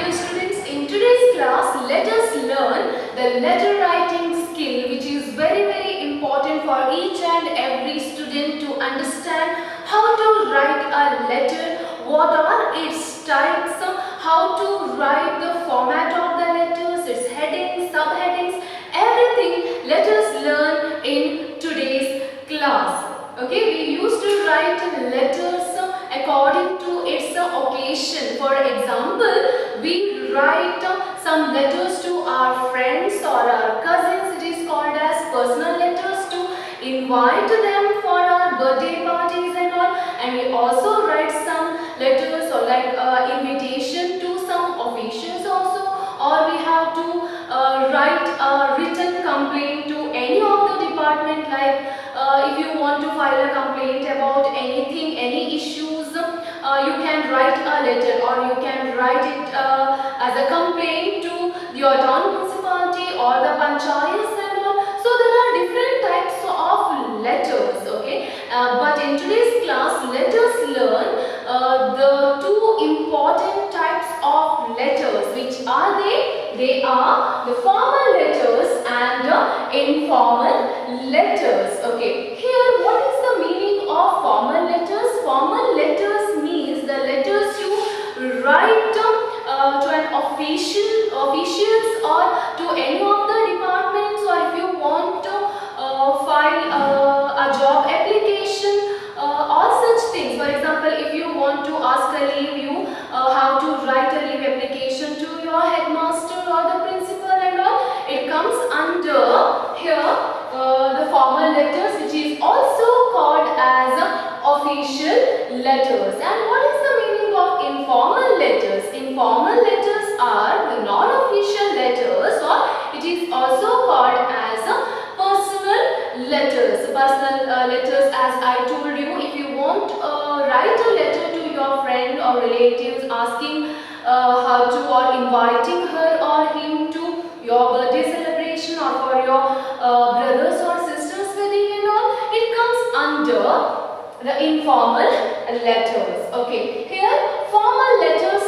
dear students, in today's class, let us learn the letter writing skill, which is very important for each and every student to understand how to write a letter, what are its types, how to write the format of the letters, its headings, subheadings, everything let us learn in today's class. Okay, we used to write letters according to its occasion. For example, we write some letters to our friends or our cousins. It is called as personal letters to invite them for our birthday parties and all. And we also write some letters or like invitation to some officials also. Or we have to write a written complaint to any of the department, like if you want to file a complaint about anything, any issues, you can write a letter or you can write it as a complaint to your town municipality or the panchayats and all. So there are different types of letters, okay? But in today's class, let us learn the two important types of letters. Which are they? They are the formal letters and informal letters. Okay. Here, what is the meaning of formal letters? Formal letters means the letters you write to an officials or to any of the departments, or if you want to file a job application, all such things. For example, if you want to ask a leave, you have to write a leave application to your headmaster or the principal and all. It comes under here the formal letters, which is also called as official letters. And what is the meaning of informal letters? Informal letters are the non-official letters, or it is also called as personal letters. Personal letters, as I told you, if you want write a letter to your friend or relatives asking her to, or inviting her or him to your birthday celebration or for your brothers or sisters wedding and all, it comes under the informal letters. Okay, here formal letters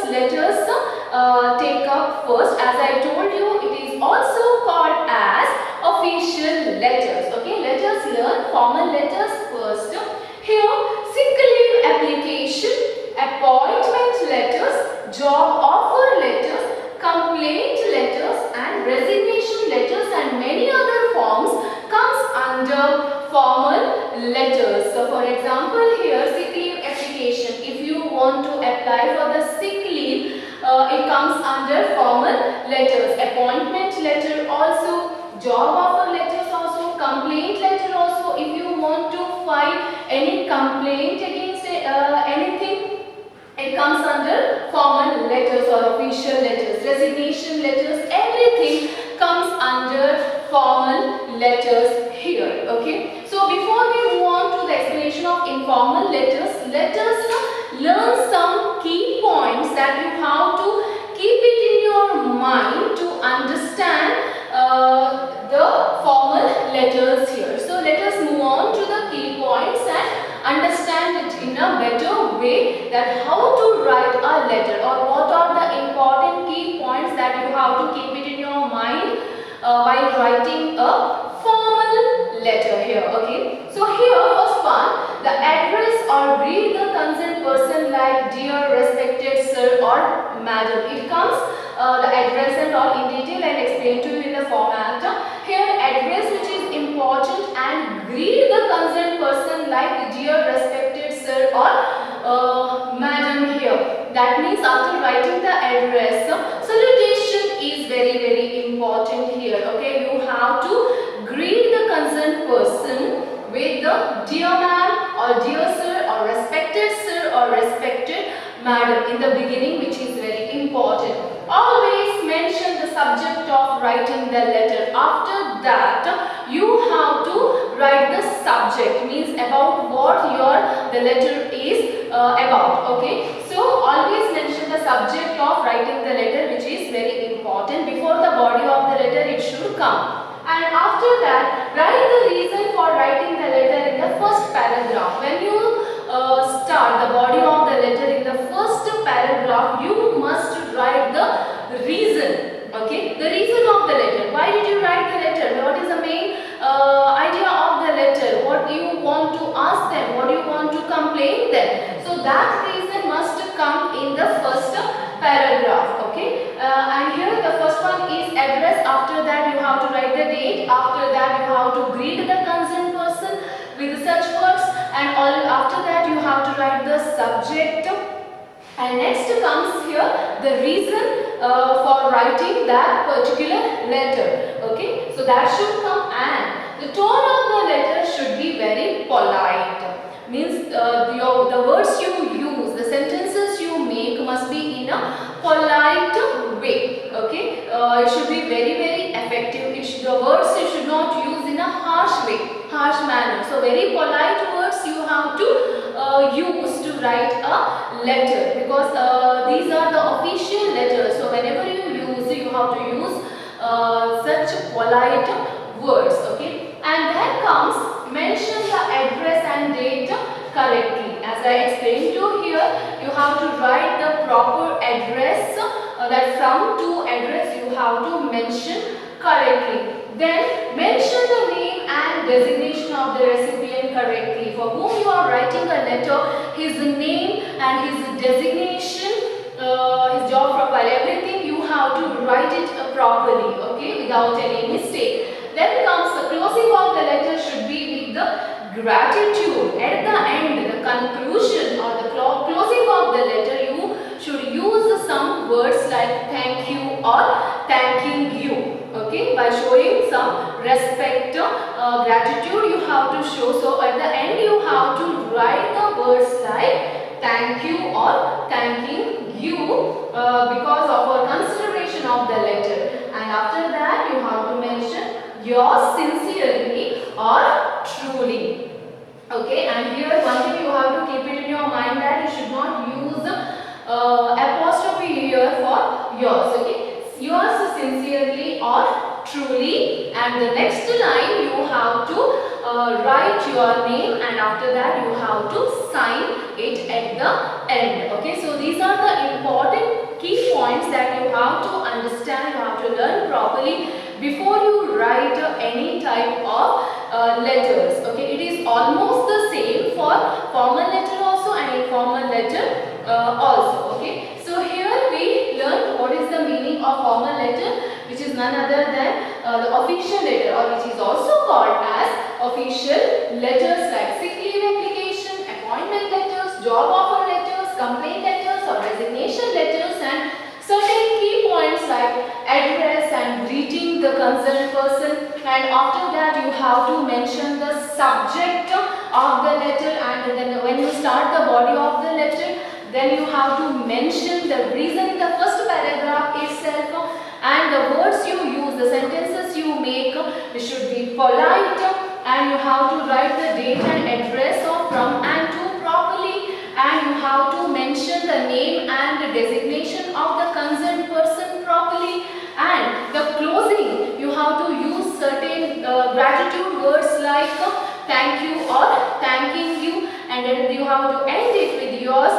take up first. As I told you, it is also called as official letters. Okay, let us learn formal letters first. Here, sick leave application, appointment letters, job offer letters, complaint letters and resignation letters and many other forms comes under formal letters. So for example, here sick leave application, if you want to apply for the sick leave, it comes under formal letters. Appointment letter also, job offer letters also, complaint letter also. If you want to file any complaint against anything, it comes under formal letters or official letters. Resignation letters, everything comes under formal letters here. Okay. So before we move on to the explanation of informal letters, let us learn some key points that you have to keep it in your mind to understand the formal letters here. So let us move on to the key points and understand it in a better way, that how to write a letter or what are the important key points that you have to keep it in your mind while writing a formal letter here. Okay, so here first one, the address or greet the concerned person like dear, respected sir or madam. It comes the address and all in detail and explain to you in the format. Here address, which is important, and greet the concerned person like dear, respected sir or madam here. That means after writing the address, salutation is very important here. Okay, you have to greet the concerned person with the dear ma'am or dear sir or respected madam in the beginning, which is very important. Always mention the subject of writing the letter. After that, you have to write the subject, means about what the letter is about. Okay, so always mention the subject of writing the letter, which is very important. Before the body of the letter, it should come. And after that, write the reason for writing the letter in the first paragraph. When you start the body of the letter in the first paragraph, you must write the And here the first one is address. After that you have to write the date. After that you have to greet the concerned person with such words, and all after that you have to write the subject. And next comes here the reason for writing that particular letter. Okay, so that should come, and the tone of the letter should be very polite. Means the words you use, the sentences you make must be in a polite way. Okay, it should be very effective. The words you should not use in a harsh way, harsh manner. So very polite words you have to use to write a letter, because these are the official letters. So whenever you have to use such polite words. Okay, and then comes mention the address and date correctly. As I explained to you here, you have to write the proper address, that from to address you have to mention correctly. Then mention the name and designation of the recipient correctly. For whom you are writing a letter, his name and his designation, his job profile, everything you have to write it properly, okay, without any mistake. Then comes the closing of the letter should be with the gratitude. At the end, the conclusion or the closing of the letter, you should use some words like thank you or thanking you. Okay, by showing some respect, gratitude you have to show. So at the end you have to write the words like thank you or thanking you because of our consideration of the letter. And after that you have to mention yours sincerely or truly. Okay, and here one thing you have to keep it in your mind, that you should not use apostrophe here for yours. Okay, yours sincerely or truly, and the next line you have to write your name, and after that you have to sign it at the end. Okay, so these are the important key points that you have to understand, you have to learn properly before you write any type of letters. Okay, it is almost the same for formal letter also and informal letter also. Okay, so here we learned what is the meaning of formal letter, which is none other than the official letter, or which is also called as official letters like sick leave application, appointment letters, job offer letters, complaint letters or resignation letters, and certain key points like address and greeting the concerned person. And after that you have to mention the subject of the letter, and then when you start the body of the letter, then you have to mention the reason in the first paragraph itself, and the words you use, the sentences you make, they should be polite, and you have to write the date and address of from and to properly, and you have to mention the name and the designation of the concerned person properly. And the closing, you have to use certain gratitude words like thank you or thanking you, and then you have to end it with yours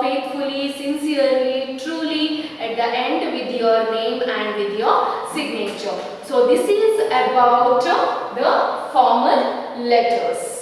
faithfully, sincerely, truly at the end with your name and with your signature. So this is about the formal letters.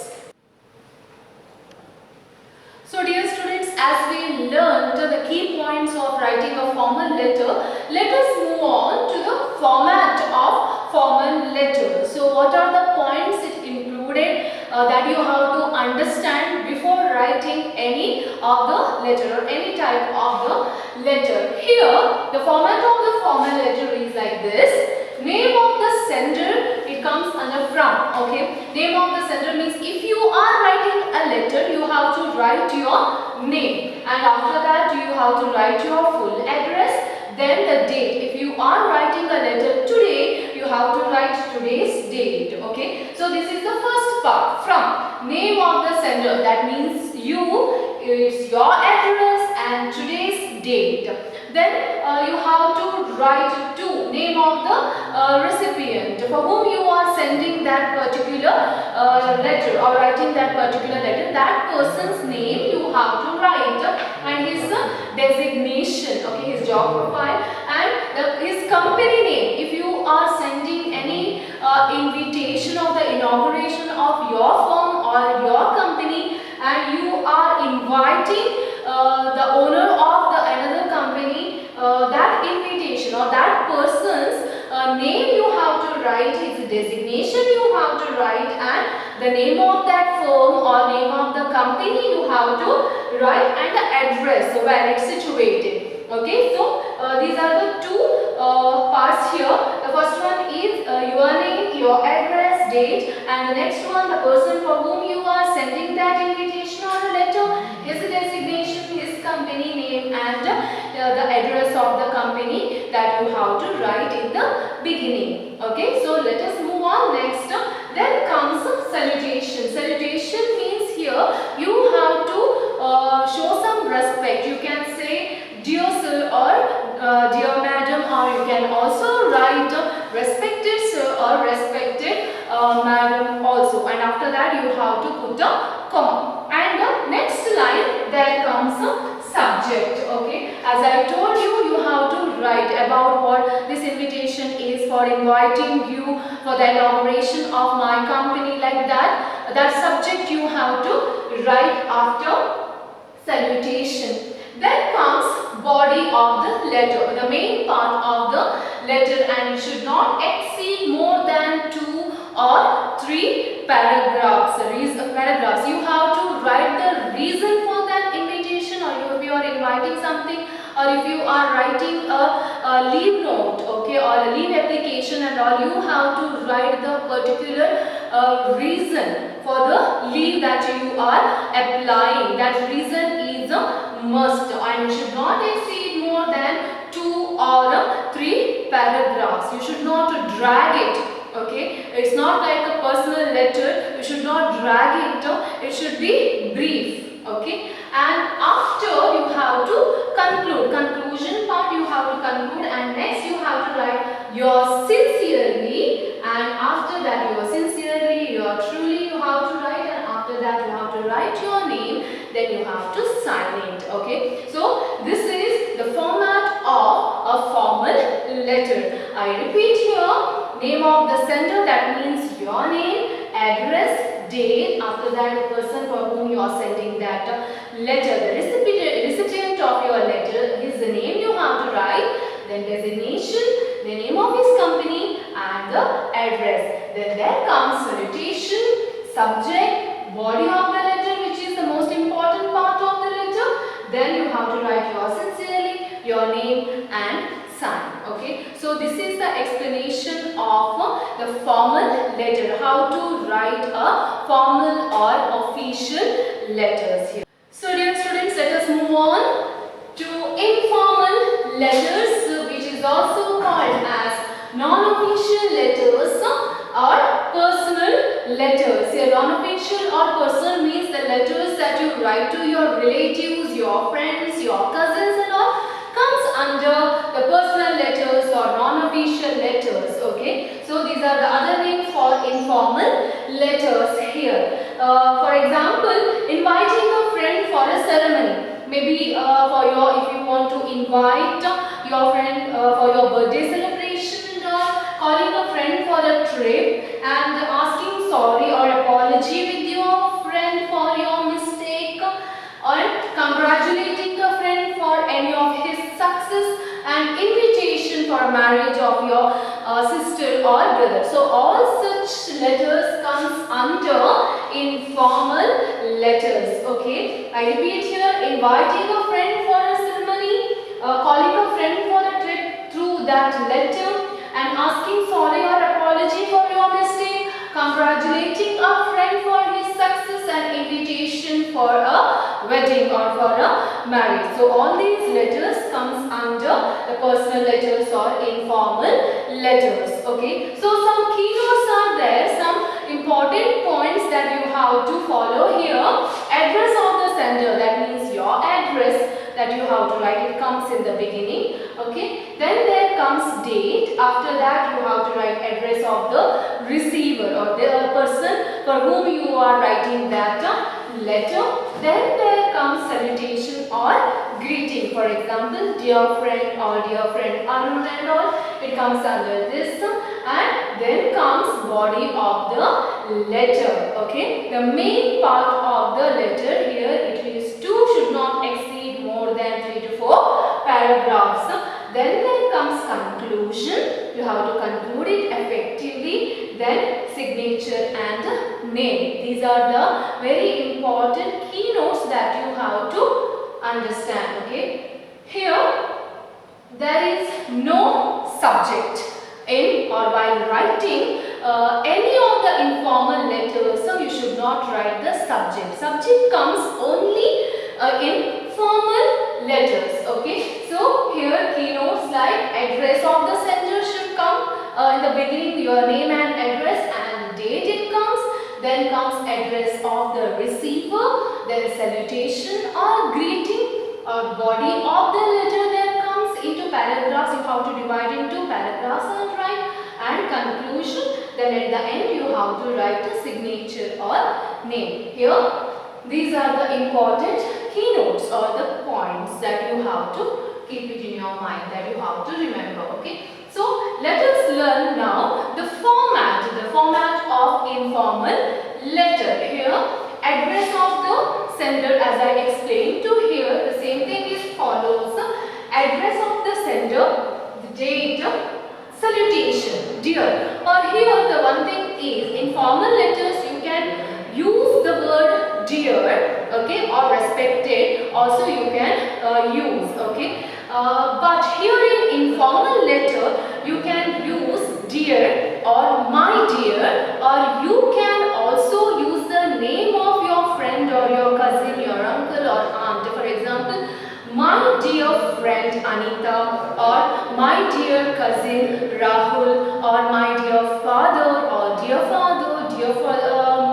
So dear students, as we learned the key points of writing a formal letter, let us move on to the format of formal letter. So what are the points it included that you have to understand before writing any of the letter or any type of the letter? Here the format of the formal letter is like this. Name of the sender, it comes under from. Okay, name of the sender means if you are writing a letter, you have to write your name, and after that you have to write your full address, then the date. If you are writing a letter today, you have to write today's date. Okay, so this is the first part. From, name of the sender, that means you, it's your address and today's date. Then you have to write to, name of the recipient for whom you are sending that particular letter or writing that particular letter, that person's name you have to write, and his designation, okay, his job profile, and his company name. If you are sending any invitation of the inauguration of your firm or your company, and you are inviting the owner of the another company, that that invitation or that person's name you have to write, his designation you have to write, and the name of that firm or name of the company you have to write, and the address where it's situated. Okay, so these are the two parts here. The first one is your name, your address, date, and the next one, the person for whom you are sending that invitation or a letter, his designation, his company name, and the address of the company that you have to write in the beginning. Okay, so let us move on. Next, then comes salutation. Salutation means here you have to show some respect. You can say dear sir or dear madam, or you can also write respected sir or respected madam also, and after that you have to put a comma. And the next line, there comes a subject. Okay, as I told you, you have to write about what this invitation is for, inviting you for the inauguration of my company, like that. That subject you have to write after salutation. Then comes body of the letter, the main part of the letter, and it should not exceed more than 2 or 3 paragraphs. Paragraphs. You have to write the reason for that invitation, or if you are inviting something, or if you are writing a leave note, okay, or a leave application and all, you have to write the particular reason for the leave that you are applying. That reason is a must, and it should not exceed more than 2 or 3 paragraphs. You should not drag it. Okay, it's not like a personal letter. You should not drag it. It should be brief. Okay, and after you have to conclude. Conclusion part you have to conclude, and next you have to write your sincerely, and after that your sincerely, your truly you have to write, and after that you have to write your name, then you have to sign it. Okay, so this is the format of a formal letter. I repeat here. Name of the sender, that means your name, address, date, after that the person for whom you are sending that letter, the recipient of your letter, his name you have to write, then designation, the name of his company, and the address. Then there comes salutation, subject, body of the letter, which is the most important part of the letter. Then you have to write your sincerely, your name, and sign. Okay, so this is the explanation of the formal letter, how to write a formal or official letters here. So dear students, let us move on to informal letters, which is also called as non-official letters or personal letters. Here non-official or personal means the letters that you write to your relatives, your friends, your cousins and all, comes under the personal letters or non-official letters. Okay, so these are the other names for informal letters here. For example, inviting a friend for a ceremony, maybe for your, if you want to invite your friend for your birthday celebration and all, calling a friend for a trip and asking sorry or apology with your friend for your mistake, or congratulating a friend for any of his success, and invitation for marriage of your sister or brother. So all such letters comes under informal letters. Okay, I repeat here, inviting a friend for a ceremony, calling a friend for a trip through that letter, and asking sorry or apology for your mistake, congratulating a friend for his success, and invitation for a wedding or for a marriage. So all these letters comes under the personal letters or informal letters. Okay, so some keynotes are there, some important points that you have to follow here. Address of the sender, that means your address that you have to write, it comes in the beginning. Okay, then there comes date, after that you have to write address of the receiver or the person for whom you are writing that letter. Then there comes salutation or greeting, for example dear friend or dear friend Arun and all, it comes under this. And then comes body of the letter. Okay, the main part of the letter here, it is 2, should not exceed more than 3 to 4 paragraphs. Then there conclusion. You have to conclude it effectively. Then signature and name. These are the very important keynotes that you have to understand. Okay. Here there is no subject in or while writing any of the informal letters, so you should not write the subject. Subject comes only in formal letters. Okay, so here keynotes like address of the sender should come in the beginning, your name and address and date it comes. Then comes address of the receiver, then salutation or greeting or body of the letter. Then comes into paragraphs, you have to divide into paragraphs and write, and conclusion. Then at the end you have to write a signature or name. Here these are the important keynotes or the points that you have to keep it in your mind, that you have to remember. Okay, so let us learn now the format of informal letter. Here address of the sender, as I explained to here, the same thing is follows. Address of the sender, the date, salutation, dear. Or here the one thing is, in formal letters you can use the word dear, okay, or respected also you can use, okay. But here in informal letter you can use dear or my dear, or you can also use the name of your friend or your cousin, your uncle or aunt. For example, my dear friend Anita, or my dear cousin Rahul, or my dear father or dear father, dear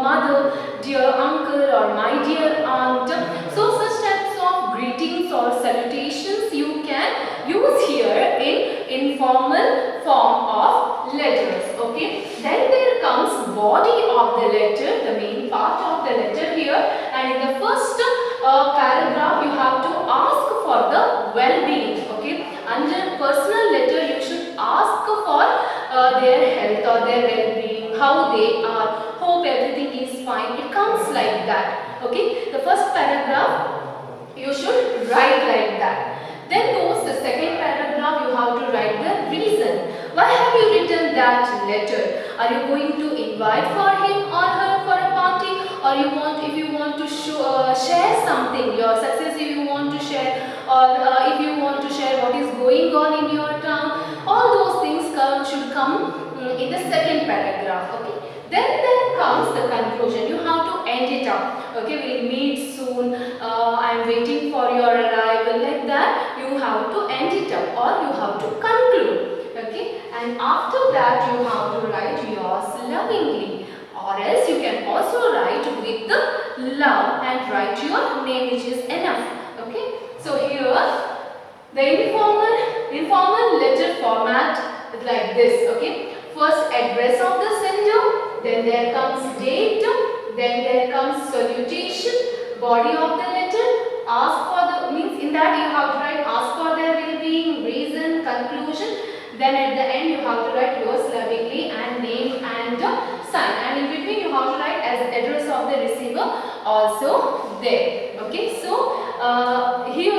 mother, dear uncle, or my dear aunt. So such types of greetings or salutations you can use here in informal form of letters. Okay. Then there comes body of the letter, the main part of the letter here, and in the first paragraph you have to ask for the well-being. Okay, under personal letter you should ask for their health or their well-being, how they are, hope everything is fine. It comes like that. Okay, the first paragraph you should write like that. Then goes the second paragraph, you have to write the reason. Why have you written that letter? Are you going to invite for him or her for a party? Or if you want to share something, your success if you want to share, or if you want to share what is going on in your town, all those things should come in the second paragraph. Okay. Then there comes the conclusion. You have to end it up. Okay, we'll meet soon. I am waiting for your arrival. Like that, you have to end it up, or you have to conclude. Okay, and after that, you have to write yours lovingly, or else you can also write with the love and write your name, which is enough. Okay, so here the informal letter format is like this. Okay, first address of the sender. Then there comes date, then there comes salutation, body of the letter, ask for the, means in that you have to write ask for their well-being, reason, conclusion. Then at the end you have to write yours lovingly and name and sign. And in between you have to write as address of the receiver also there. Okay, so here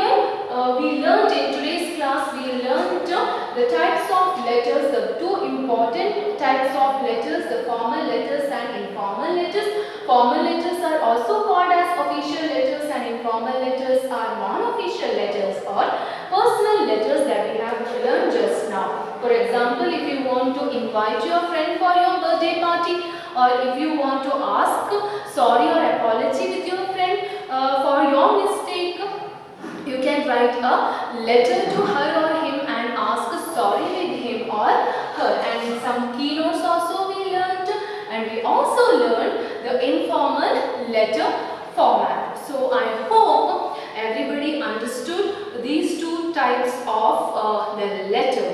we learned in today's class, we learned the types of letters, the two important types of letters, the formal letters and informal letters. Formal letters are also called as official letters, and informal letters are non-official letters or personal letters that we have learned just now. For example, if you want to invite your friend for your birthday party, or if you want to ask sorry or apology with your friend for your mistake, you can write a letter to her or him and ask sorry with him or her. And some keynotes also we learned, and we also learned the informal letter format. So I hope everybody understood these two types of the letters.